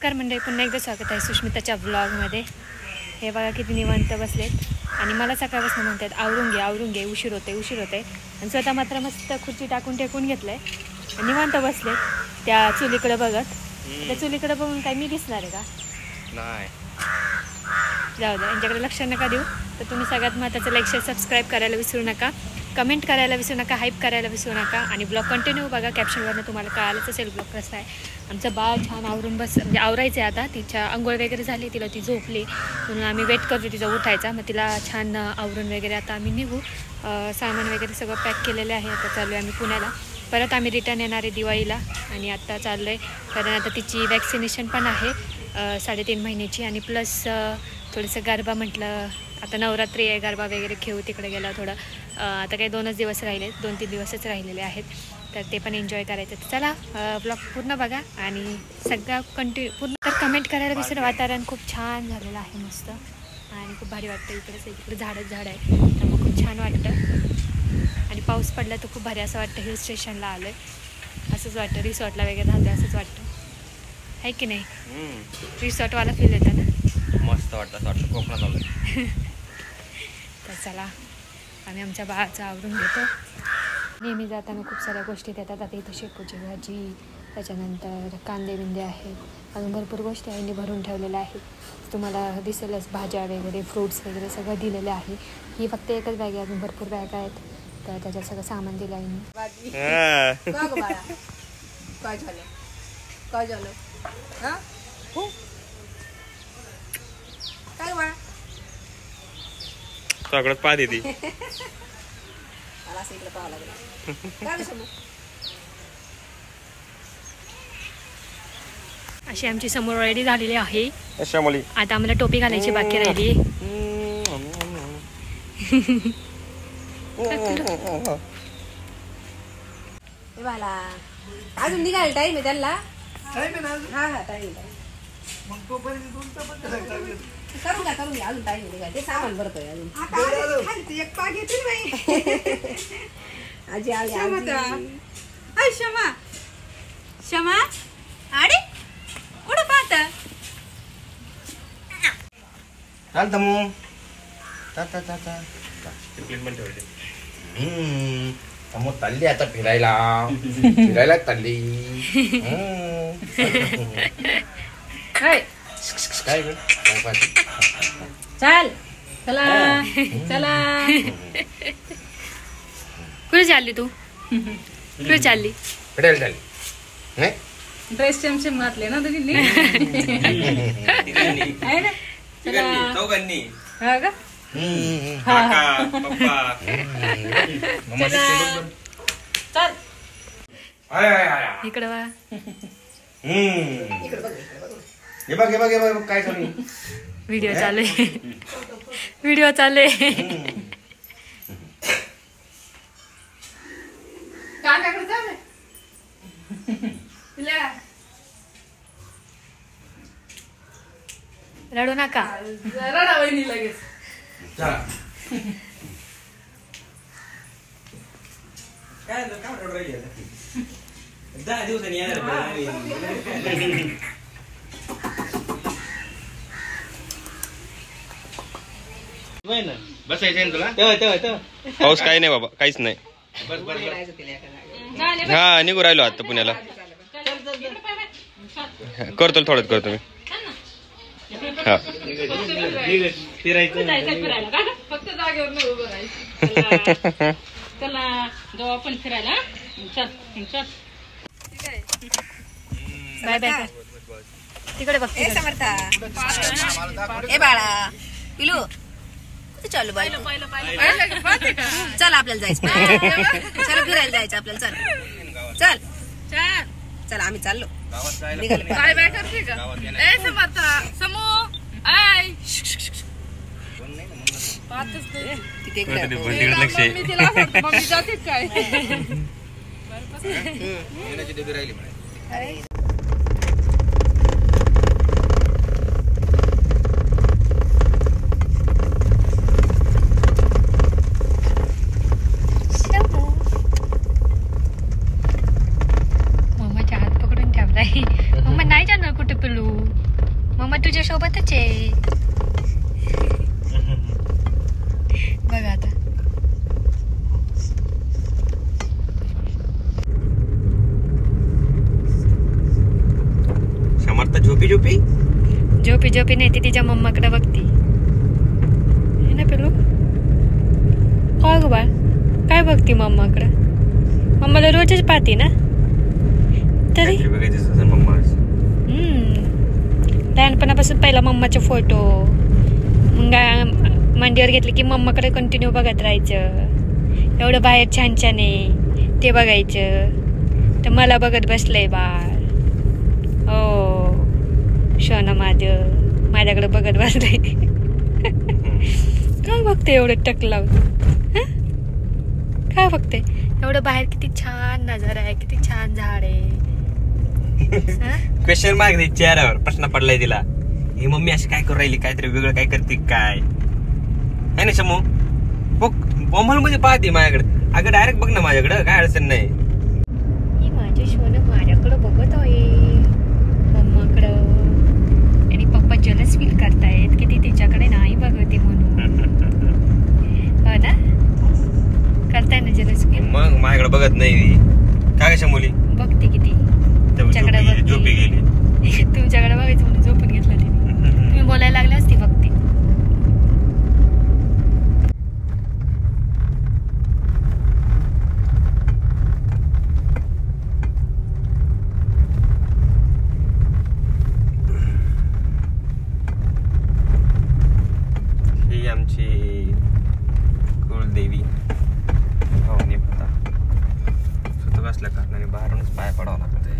नमस्कार मंडळी, पुन्हा एकदा स्वागत आहे सुष्मिताच्या ब्लॉगमध्ये. हे बघा किती निवांत बसलेत आणि मला सकाळपासून म्हणतात आवरून घे उशीर होते आणि स्वतः मात्र मस्त खुर्ची टाकून टेकून घेतलंय निवांत बसलेत त्या चुलीकडे बघत. त्या चुलीकडे बघून काय मी दिसणार आहे का? नाही. जाऊ द्या, यांच्याकडे लक्ष नका देऊ. तर तुम्ही सगळ्यात महत्त्वाचं लाईक शेअर सबस्क्राईब करायला विसरू नका, कमेंट करायला विसरू नका, हाईप करायला विसरू नका आणि ब्लॉग कंटिन्यू बघा. कॅप्शनवरनं तुम्हाला कळालंच असेल ब्लॉग कसा आहे. आमचं बाळ छान आवरून म्हणजे आवरायचं आहे आता. तिच्या अंघोळ वगैरे झाली, तिला ती झोपली म्हणून आम्ही वेट करतो तिचा उठायचा. मग तिला छान आवरून वगैरे आता आम्ही निघू. सामान वगैरे सगळं पॅक केलेलं आहे. आता चालू आहे आम्ही पुण्याला. परत आम्ही रिटर्न येणार आहे दिवाळीला आणि आत्ता चाललो आहे कारण आता तिची वॅक्सिनेशन पण आहे 3.5 महिन्याची आणि प्लस थोडंसं गरबा म्हटलं. आता नवरात्री आहे, गरबा वगैरे खेळू. तिकडे गेला थोडं आता काही 2च दिवस राहिले, 2-3 दिवसच राहिलेले आहेत. तर ते पण एन्जॉय करायचं. तर चला ब्लॉग पूर्ण बघा आणि सगळं पूर्ण तर कमेंट करायला विसरा. वातावरण खूप छान झालेलं आहे, मस्त आणि खूप भारी वाटतं. इकडे झाड आहे त्यामुळे खूप छान वाटतं आणि पाऊस पडला तर खूप भारी असं वाटतं. हिल स्टेशनला आलो आहे असंच वाटतं, रिसॉर्टला वगैरे राहतं असंच वाटतं, आहे की नाही? रिसॉर्टवाला फील येतं ना, मस्त वाटतं कोकणात आलं. तर चला आम्ही आमच्या बाळाचं आवरून घेतो. नेहमी जाताना खूप साऱ्या गोष्टी देतात. आता इथं शेपूची भाजी, त्याच्यानंतर कांदे बिंदे आहेत, अजून भरपूर गोष्टी आईने भरून ठेवलेल्या आहेत. तुम्हाला दिसेलच भाज्या वगैरे फ्रूट्स वगैरे सगळं दिलेलं आहे. ही फक्त एकच बॅग आहे, अजून भरपूर बॅग आहेत. तर त्याच्यात सगळं सामान दिलं आईने. काय झालं हा हो काय बाळा सगळंच पाहते ती. मला असं इकडे पाहावं लागलं. काय समोर अशी आमची समोर रेडी झालेली आहे. श्यामली आता आम्हाला टोपी घालायची बाकी राहिली. बाला अजून निघायला टाईम आहे त्यांना. हा टाईम करून घ्या अजून टाईम निघाल. ते सामान भरतोय अजून. आजी आली क्षमा अरे कुठं पाहता? चालतं मग मग चालली आता फिरायला चालली. काय चल चला चला. कुठे चालली तू? कुठे चालली? फिरायला चालली नाही. ड्रेस चमचम घातले ना तुम्ही आहे ना. चौघांनी हा का चल इकडं वा. हे बघ काय चालू. व्हिडिओ चालू आहे. व्हिडिओ चालू आहे. रडू नका. लगेच काय 10 दिवसांनी येणार. बसायचं तुला तेव्हा पाऊस काही नाही बाबा, काहीच नाही. हा निघू राहिलो आता पुण्याला. करतो थोडं करतो मी. हा फिरायचं फक्त जागेवर नाही उभं राहायचं. चला जाऊ आपण फिरायला. चल चल बाय बाय. तिकडे बघ. ए बाळा पिलू कुठे चालू बाय? चल आपल्याला जायचं. चल फिरायला जायचं आपल्याला. चल चल चल चल आम्ही चाललो. काय बाय करते का? ए समर्था समू आय मम्माच्या हात पकडून ठेवलाय. मम्मा नाही जाणार कुठे पिलू. मम्मा तुझ्या सोबतच आहे. बघा आता समर्थ झोपी झोपी झोपी झोपी नाही ती तिच्या मम्माकडे बघती ना पिलू. काय ग बाळ काय बघती मम्माकडे. मम्माला रोजच पाहती ना तरी. लहानपणापासून पहिला मम्माचे फोटो मग मांडीवर घेतले की मम्माकडे कंटिन्यू बघत राहायचं. एवढं बाहेर छान छान आहे ते बघायचं. तर मला बघत बसलंय बाळ. हो शोना माझ्याकडे बघत बसलंय. काय बघते एवढं टक लावून. काय बघते एवढं बाहेर किती छान नजारा आहे किती छान झाड आहे. क्वेश्चन मार्क दे चेहऱ्यावर प्रश्न पडलाय तिला. ही मम्मी अशी काय करू राहिली काहीतरी वेगळं काय करते काय है ना शमू. बॉम्बल मध्ये पाहते माझ्याकडे. अगं डायरेक्ट बघ ना माझ्याकडे काय अडचण नाही. माझी शोन माझ्याकडं बघत आहे मम्माकडं आणि पप्पा जलस फील करतायत की ती तिच्याकडे नाही बघते म्हणून. हो ना करताय ना जलस फील. मग माझ्याकडे बघत नाही काय कशा मुली बघते किती तुमच्याकडे झोपी गेली. तुमच्याकडे बघायचं म्हणून झोपून घेतलं तिने. तुम्ही बोलायला लागले असते बघते. ही आमची कुलदेवी भावनी पता सुतक असल्या कारणाने बाहेरूनच पाय पडावं लागतंय.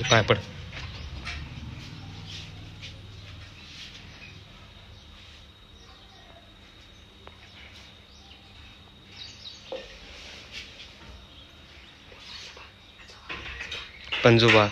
पाय पड. पंजोबा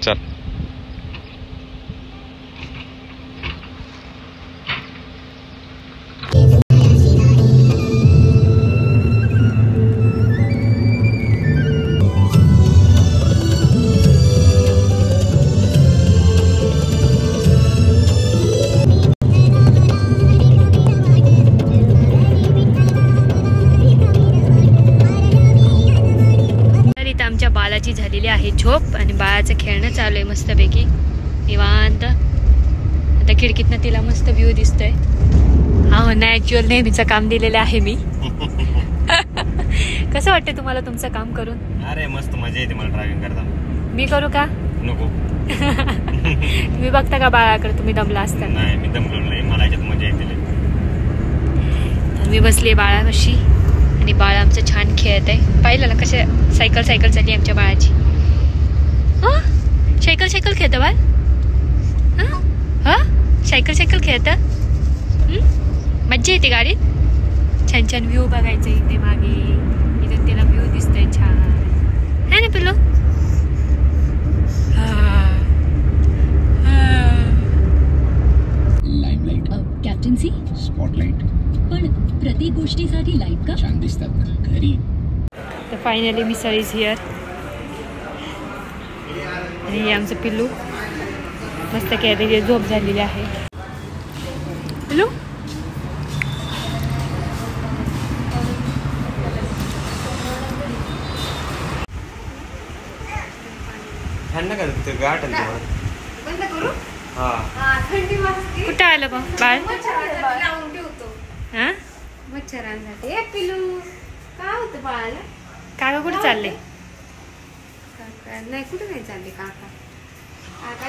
चल. आमच्या बाळाची झालेली आहे झोप आणि बाळाचं खेळणं चालू आहे मस्तपैकी निवांत. आता खिडकीतनं तिला मस्त व्ह्यू दिसतोय. हा नॅच्युअल नेहमीचं काम दिलेलं आहे मी. कसं वाटतं तुम्हाला तुमचं काम करून. अरे मस्त मजा येते मला ड्रायव्हिंग करताना. मी करू का नको. तुम्ही बघता का बाळाकडे तुम्ही दमला असताना. नाही मी दमलो नाही मला याच्यात मजा येते. तर मी बसली बाळापाशी आणि बाळ आमचं छान खेळत आहे. पाहिलं ना कसं सायकल चालली आमच्या बाळाची. हा सायकल खेळतं बाळ. हा सायकल खेळतं. मज्जा येते गाडीत. छान व्ह्यू बघायचं इथे मागे. इथे तिला व्ह्यू दिसतोय छान है ना पिल्लू. लाईमलाईट कॅप्टन्सी स्पॉटलाईट पण प्रत्येक गोष्टीसाठी लाईट का छान दिसतात घरी. तर फायनली मिसळ इज हिअर आणि हे आमचं पिल्लू मस्त कॅरेरी झोप झालेली आहे. पिल्लू गाठ कुठं आलं बा बाळ. अक्षरांसाठी. ए पिलू काय होतं बाळाला? काका कुठे चालले? काका नाही, कुठे नाही चालले काका. काका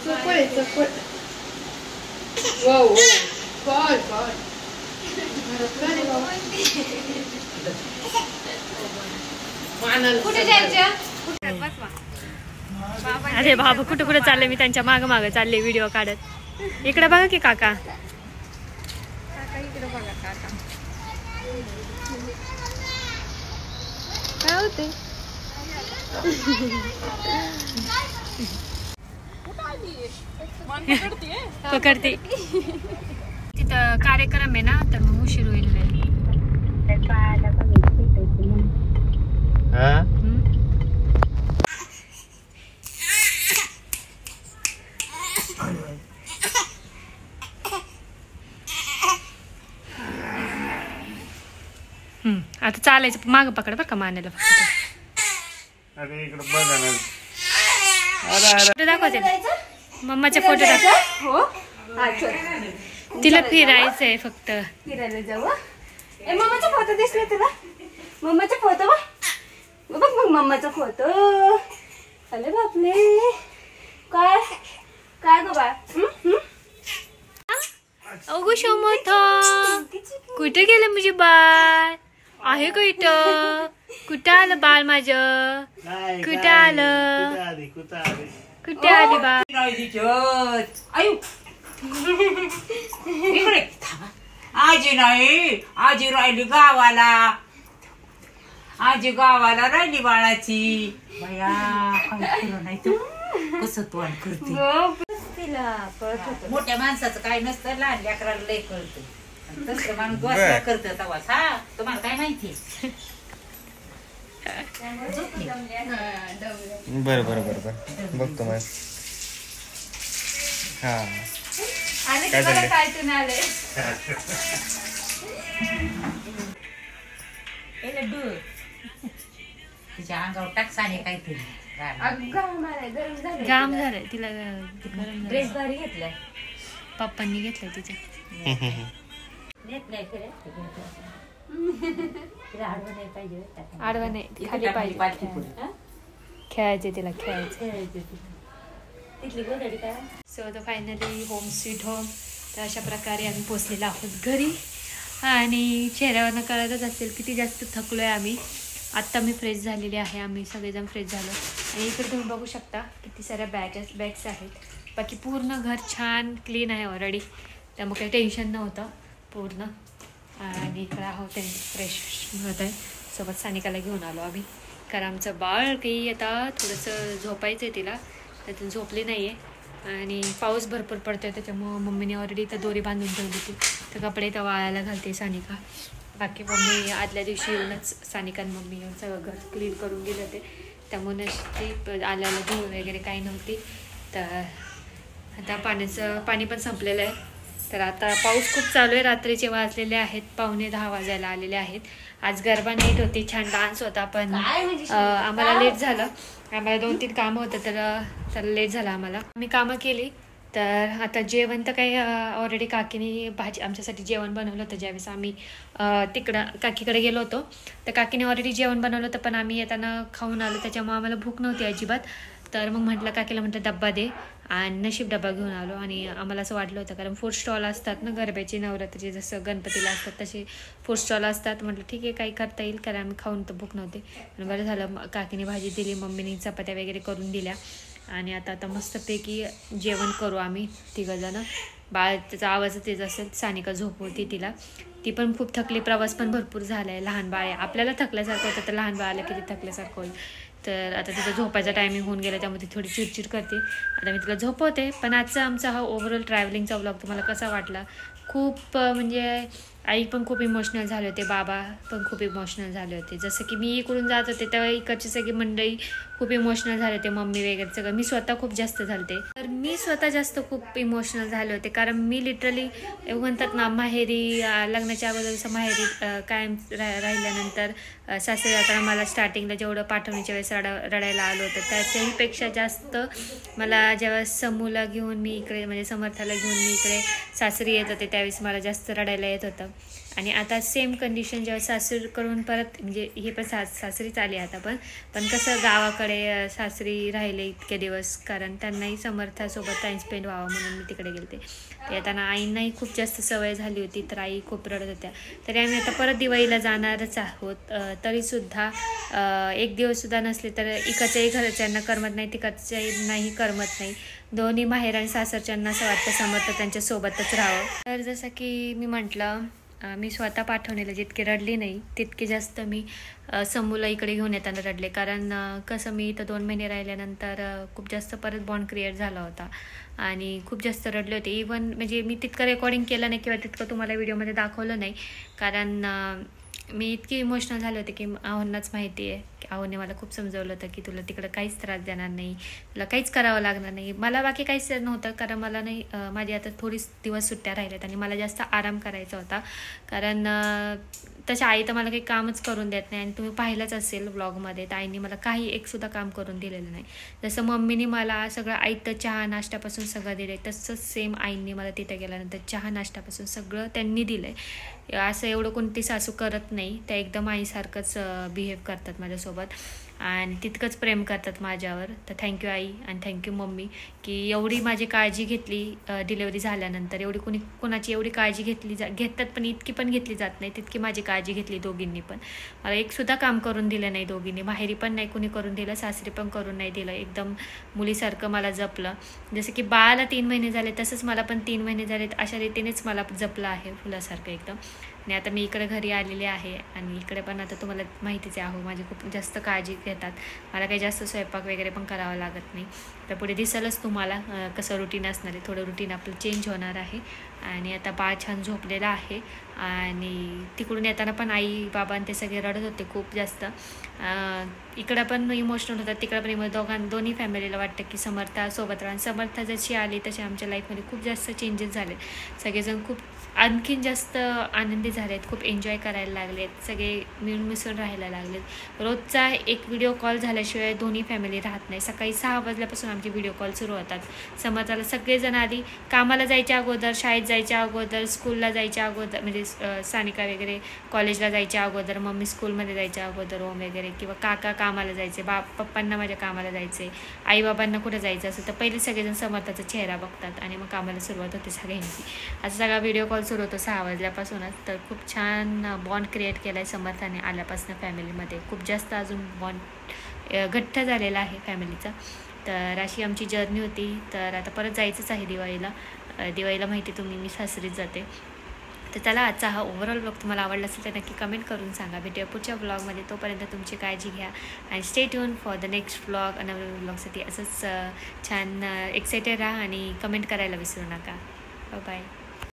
चपळ चपळ. कुठे जायचं? अरे बाबा कुठं कुठं चालले, मी त्यांच्या मागं मागं चालले व्हिडिओ काढत. इकडे बघा की काका. काका इकडे बघा. काका काय होते? पकडते. तिथं कार्यक्रम आहे ना, तर मग उशीर होईल. आता चालायचं, माग पकड बरं का मानायला फक्त. फोटो दाखवते, मम्माचे फोटो दाखव. हो तिला फिरायचंय फक्त. फिरायला जाऊ. ए मम्माचा फोटो दिसला तुला? मम्माचा फोटो बघ बघ मग मम्माचा फोटो. अरे बापले, काय काय गो बा? अगो शोमोथा, कुठे गेलं म्हणजे बाळ? आहे का इथं? कुठं आलं बाळ माझं? कुठं आलं? कुठे आली बाळ? आयु इकडे आजी नाही, आजी राहिली गावाला. आजी गावाला राहिली बाळाची. बया नाही तू कसं तोंड करते. मोठ्या माणसाचं काय नसतं, लहान लेकराला लय कळतं. तसं माणूस गोष्ट करतं तवाच. हा तुम्हाला काय माहिती? बरं बरं बरं बरं बघतो मग. हा काय झालं? काय तुम्ही आले? तिच्या अंगावर टाकसाने काहीतरी जाम झालंय तिला. गरम ड्रेस भारी घेतलाय. पप्पांनी घेतलंय तिच्या. आडवा नाही, खाली पाहिजे. खेळायचे तिला, खेळायचे. So the finally home sweet home. तर अशा प्रकारे आम्ही पोचलेलो आहोत घरी. आणि चेहऱ्यावरनं कळतच असेल किती जास्त थकलोय आम्ही. आत्ता मी फ्रेश झालेली आहे, आम्ही सगळेजण फ्रेश झालो. आणि इकडे तुम्ही बघू शकता किती साऱ्या बॅग्स आहेत. बाकी पूर्ण घर छान क्लीन आहे ऑलरेडी, त्यामुळे काही टेन्शन नव्हतं पूर्ण. आणि इकडं आहोत फ्रेश होत आहे. सोबत सानिकाला घेऊन आलो आम्ही, कारण आमचं बाळ काही आता थोडंसं झोपायचं आहे तिला, तर झोपली नाही आहे. आणि पाऊस भरपूर पडतो आहे, त्याच्यामुळं मम्मीने ऑलरेडी तर दोरी बांधून ठेवली होती. तर कपडे तर वाळायला घालते सानिका. बाकी मम्मी आदल्या दिवशी येऊनच, सानिका आणि मम्मी येऊन सगळं घर क्लीन करून गेले होते. त्यामुळे ती आल्याला धुवून वगैरे काही नव्हती. तर आता पाणी पण संपलेलं आहे. तर आता पाऊस खूप चालू आहे. रात्रीचे वाजलेले आहेत 9:45 वाजायला आलेले आहेत. आज गरबा नीट होती, छान डान्स होता, पण आम्हाला लेट झालं. आम्हाला 2-3 कामं होतं, तर लेट झालं आम्हाला. आम्ही कामं केली. तर आता जेवण तर काही ऑलरेडी काकीने आमच्यासाठी जेवण बनवलं होतं. ज्यावेळेस आम्ही तिकडं काकीकडे गेलो होतो, तर काकीने ऑलरेडी जेवण बनवलं होतं, पण आम्ही येताना खाऊन आलो. त्याच्यामुळे आम्हाला भूक नव्हती अजिबात. तर मग म्हटलं काकीला, म्हटलं डब्बा दे, आणि नशीब डब्बा घेऊन आलो. आणि आम्हाला असं वाटलं होतं, कारण फूड स्टॉल असतात ना गरब्याचे, नवरात्रीचे जसं गणपतीला असतात तसे फूड स्टॉल असतात. म्हटलं ठीक आहे, काही करता येईल, कारण आम्ही खाऊन तर भूक नव्हते. आणि बरं झालं, काकीने भाजी दिली, मम्मीने चपात्या वगैरे करून दिल्या. आणि आता मस्तपैकी जेवण करू आम्ही तिघंजणं. बाळ त्याचा आवाज तेच असेल. सानिका झोपवती तिला, ती पण खूप थकली. प्रवास पण भरपूर झाला आहे. लहान बाळ आहे, आपल्याला थकल्यासारखं होतं, तर लहान बाळाला किती थकल्यासारखं होईल. तर आता तिचं झोपायचा टायमिंग होऊन गेला, त्यामुळे ती थोडी चिडचिड करते. आता मी तिला झोपवते. पण आजचा आमचा हा ओव्हरऑल ट्रॅव्हलिंगचा व्लॉग तुम्हाला कसा वाटला? खूप म्हणजे आई पण खूप इमोशनल झाले होते, बाबा पण खूप इमोशनल झाले होते. जसं की मी इकडून जात होते तेव्हा इकडची सगळी मंडळी खूप इमोशनल झाले होते, मम्मी वगैरे सगळं. मी स्वतः खूप जास्त झालते, तर मी स्वतः जास्त खूप इमोशनल झाले होते. कारण मी लिटरली म्हणतात ना, माहेरी लग्नाच्या अगोदर माहेरी कायम राहिल्यानंतर सासरी जाताना मला स्टार्टिंगला जेवढं पाठवणीच्या वेळेस रडायला आलं होतं, त्याच्याहीपेक्षा जास्त मला जेव्हा समूला घेऊन मी इकडे म्हणजे समर्थाला घेऊन मी इकडे सासरी येत होते त्यावेळेस मला जास्त रडायला येत होतं. आणि आता सेम कंडिशन जेव्हा सासरी करून परत म्हणजे हे पण सासरीच आली आता पण कसं गावाकडे सासरी राहिले इतके दिवस, कारण त्यांनाही समर्थासोबत टाईम स्पेंड व्हावा म्हणून मी तिकडे गेलते. ते येताना आईंनाही खूप जास्त सवय झाली होती, तर आई खूप रडत होत्या. तरी आम्ही आता परत दिवाळीला जाणारच आहोत. तरीसुद्धा एक दिवससुद्धा नसले तर इकडच्याही घरच्यांना करमत नाही, तिकडच्याही करमत नाही. दोन्ही माहेर आणि सासरच्यांना असं वाटतं समर्थ त्यांच्यासोबतच राहावं. तर जसं की मी म्हटलं, मी स्वतः पाठवणीला जितकी रडली नाही तितकी जास्त मी समूला इकडे घेऊन येताना रडले. कारण कसं मी इथं 2 महिने राहिल्यानंतर खूप जास्त परत बॉन्ड क्रिएट झाला होता आणि खूप जास्त रडले होते. इवन म्हणजे मी तितकं रेकॉर्डिंग केलं नाही किंवा तितकं तुम्हाला व्हिडिओमध्ये दाखवलं नाही, कारण मी इतकी इमोशनल झाले होते की आहोंनाच माहिती आहे की आहोने मला खूप समजवलं होतं की तुला तिकडं काहीच त्रास देणार नाही, तुला काहीच करावं लागणार नाही. मला बाकी काहीच नव्हतं, कारण मला नाही माझी आता थोडीच दिवस सुट्ट्या राहिल्यात आणि मला जास्त आराम करायचा होता. कारण तशा आई तर मला काही कामच करून देत नाही आणि तुम्ही पाहिलंच असेल व्लॉगमध्ये, तर आईने मला काही एकसुद्धा काम करून दिलेलं नाही. जसं मम्मीने मला सगळं आयतं चहा नाश्त्यापासून सगळं दिलं आहे, तसंच सेम आईंनी मला तिथे गेल्यानंतर चहा नाश्त्यापासून सगळं त्यांनी दिलं आहे. असं एवढं कोणती सासू करत नाही, त्या एकदम आईसारखंच बिहेव करतात माझ्यासोबत आणि तितकंच प्रेम करतात माझ्यावर. तर थँक्यू आई आणि थँक्यू मम्मी की एवढी माझी काळजी घेतली डिलेवरी झाल्यानंतर. कोणाची एवढी काळजी घेतात पण इतकी पण घेतली जात नाही तितकी माझी काळजी घेतली दोघींनी पण. मला एकसुद्धा काम करून दिलं नाही दोघींनी, माहेरी पण नाही कुणी करून दिलं, सासरी पण करून नाही दिलं. एकदम मुलीसारखं मला जपलं. जसं की बाळाला 3 महिने झाले तसंच मला पण 3 महिने झालेत, अशा रीतीनेच मला जपलं आहे फुलासारखं एकदम. आणि आता मी इकडे घरी आलेले आहे आणि इकडे पण आता तुम्हाला माहितीच आहे माझी खूप जास्त काळजी घेतात. मला काही जास्त स्वयंपाक वगैरे पण करावा लागत नाही. तर पुढे दिसेलच तुम्हाला कसं रुटीन असणार आहे, थोडं रुटीन आपलं चेंज होणार आहे. आणि आता बाळ छान झोपलेलं आहे आणि तिकडून येताना पण आई बाबा ते सगळे रडत होते खूप जास्त. इकडं पण इमोशनल होतात, तिकडं पण दोन्ही फॅमिलीला वाटतं की समर्थासोबत राहा. समर्था जशी आली तशी आमच्या लाईफमध्ये खूप जास्त चेंजेस झाले. सगळेजण खूप आणखीन जास्त आनंदी झालेत, खूप एन्जॉय करायला लागलेत, सगळे मिळून मिसळून राहायला लागलेत. रोजचा एक व्हिडिओ कॉल झाल्याशिवाय दोन्ही फॅमिली राहत नाही. सकाळी 6 वाजल्यापासून आमचे व्हिडिओ कॉल सुरू होतात. समर्थाला सगळेजण आधी कामाला जायच्या अगोदर, शाळेत जायच्या अगोदर, स्कूलला जायच्या अगोदर, म्हणजे सानिका वगैरे कॉलेजला जायच्या अगोदर, मम्मी स्कूलमध्ये जायच्या अगोदर ओम वगैरे, किंवा काका कामाला जायचे, पप्पांना माझ्या कामाला जायचे, आईबाबांना कुठं जायचं असेल तर पहिले सगळेजण समर्थाचा चेहरा बघतात आणि मग कामाला सुरुवात होते सगळ्यांची. असा सगळा व्हिडिओ कॉल सुरू होतो 6 वाजल्यापासूनच. तर खूप छान बॉन्ड क्रिएट केला आहे समर्थाने आल्यापासून फॅमिलीमध्ये. खूप जास्त अजून बॉन्ड घट्ट झालेला आहे फॅमिलीचा. तर अशी आमची जर्नी होती. तर आता परत जायचंच आहे दिवाळीला माहिती तुम्ही मी सासरीच जाते. तर चला, आजचा हा ओव्हरऑल ब्लॉग तुम्हाला आवडला असेल तर नक्की कमेंट करून सांगा. भेटूया पुढच्या ब्लॉगमध्ये. तोपर्यंत तुमची काळजी घ्या आणि stay tuned for the next blog. नवीन ब्लॉगसाठी असंच छान एक्सायटेड राहा आणि कमेंट करायला विसरू नका. बाय.